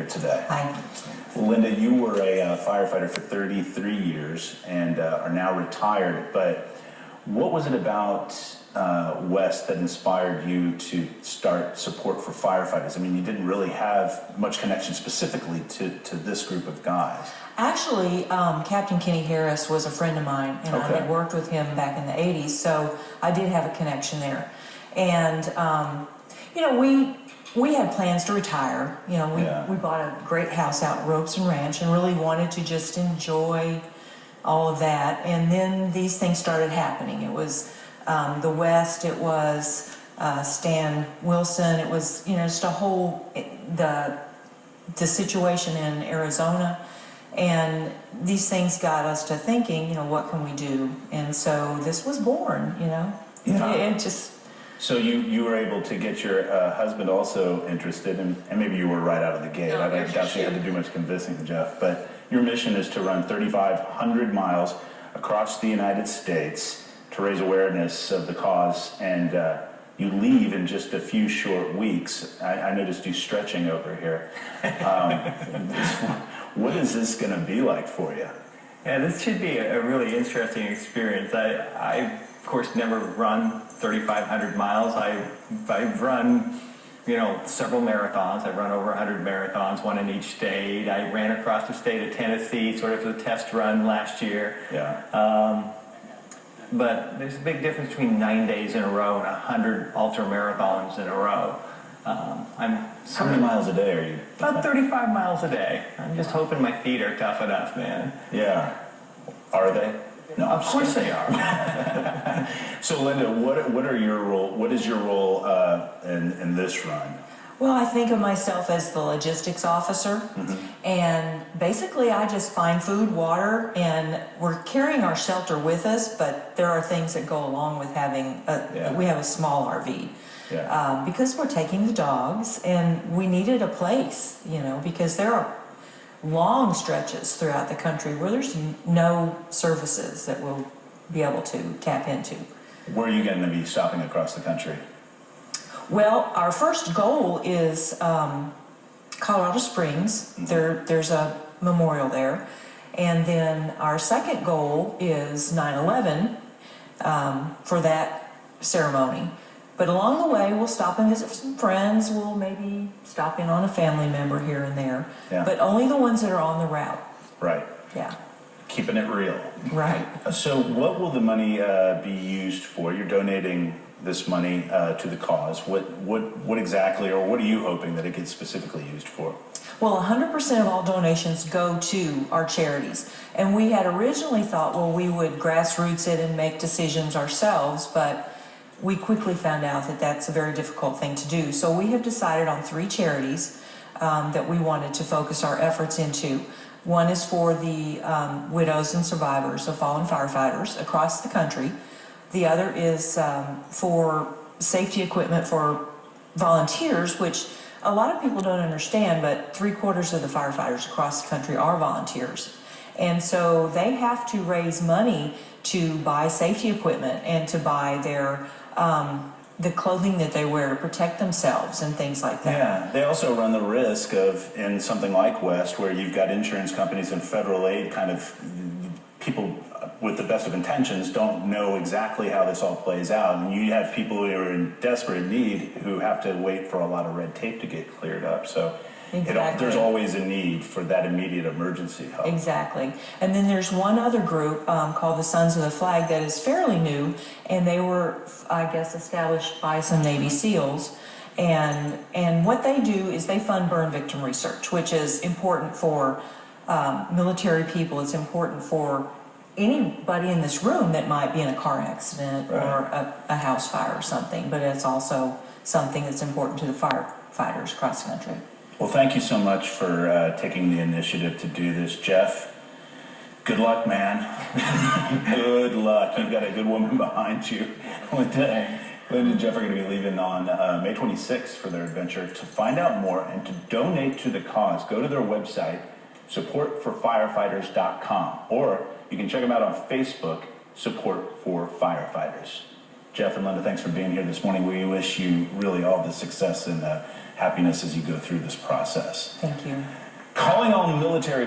today. Hi. Linda, you were a firefighter for 33 years and are now retired, but what was it about West that inspired you to start support for firefighters? I mean, you didn't really have much connection specifically to this group of guys. Actually, Captain Kenny Harris was a friend of mine, and I had worked with him back in the 80s, so I did have a connection there. And, you know, we had plans to retire. You know, we bought a great house out in Ropes and Ranch and really wanted to just enjoy all of that. And then these things started happening. It was the West, it was Stan Wilson, it was, you know, just a whole, the situation in Arizona. And these things got us to thinking, you know, what can we do? And so this was born, you know. It just... So you were able to get your husband also interested, and maybe you were right out of the gate. No, I doubt you had to do much convincing, Jeff. But your mission is to run 3,500 miles across the United States to raise awareness of the cause, and you leave in just a few short weeks. I noticed you stretching over here. What is this going to be like for you? Yeah, this should be a really interesting experience. I of course, never run 3,500 miles. I've run, you know, several marathons. I've run over 100 marathons, one in each state. I ran across the state of Tennessee, sort of as a test run last year. Yeah. But there's a big difference between 9 days in a row and 100 ultra marathons in a row. How many miles a day are you? About 35 miles a day. I'm just hoping my feet are tough enough, man. Yeah. Are they? No, of course they are. So, Linda, what are your role? What is your role in this run? Well, I think of myself as the logistics officer, and basically I just find food, water, and we're carrying our shelter with us, but there are things that go along with having, we have a small RV. Yeah. Because we're taking the dogs, and we needed a place, you know, because there are long stretches throughout the country where there's no services that we'll be able to tap into. Where are you going to be stopping across the country? Well, our first goal is Colorado Springs. There's a memorial there. And then our second goal is 9/11 for that ceremony. But along the way, we'll stop and visit some friends. We'll maybe stop in on a family member here and there. Yeah. But only the ones that are on the route. Right. Yeah. Keeping it real. Right. So what will the money be used for? You're donating this money to the cause. What exactly, or what are you hoping that it gets specifically used for? Well, 100% of all donations go to our charities. And we had originally thought, well, we would grassroots it and make decisions ourselves, but we quickly found out that that's a very difficult thing to do. So we have decided on 3 charities that we wanted to focus our efforts into. One is for the widows and survivors of fallen firefighters across the country. The other is for safety equipment for volunteers, which a lot of people don't understand, but 3/4 of the firefighters across the country are volunteers. And so they have to raise money to buy safety equipment and to buy their the clothing that they wear to protect themselves and things like that. Yeah, they also run the risk of, in something like West, where you've got insurance companies and federal aid, kind of people with the best of intentions don't know exactly how this all plays out. And you have people who are in desperate need who have to wait for a lot of red tape to get cleared up. So there's always a need for that immediate emergency help. Exactly. And then there's one other group called the Sons of the Flag that is fairly new, and they were, I guess, established by some Navy SEALs. And what they do is they fund burn victim research, which is important for military people. It's important for anybody in this room that might be in a car accident or a house fire or something, but it's also something that's important to the firefighters across the country. Well, thank you so much for taking the initiative to do this, Jeff. Good luck, man. Good luck. You've got a good woman behind you. Linda and Jeff are going to be leaving on May 26th for their adventure. To find out more and to donate to the cause, go to their website, supportforfirefighters.com, or you can check them out on Facebook, Support for Firefighters. Jeff and Linda, thanks for being here this morning. We wish you really all the success and happiness as you go through this process. Thank you. Calling all military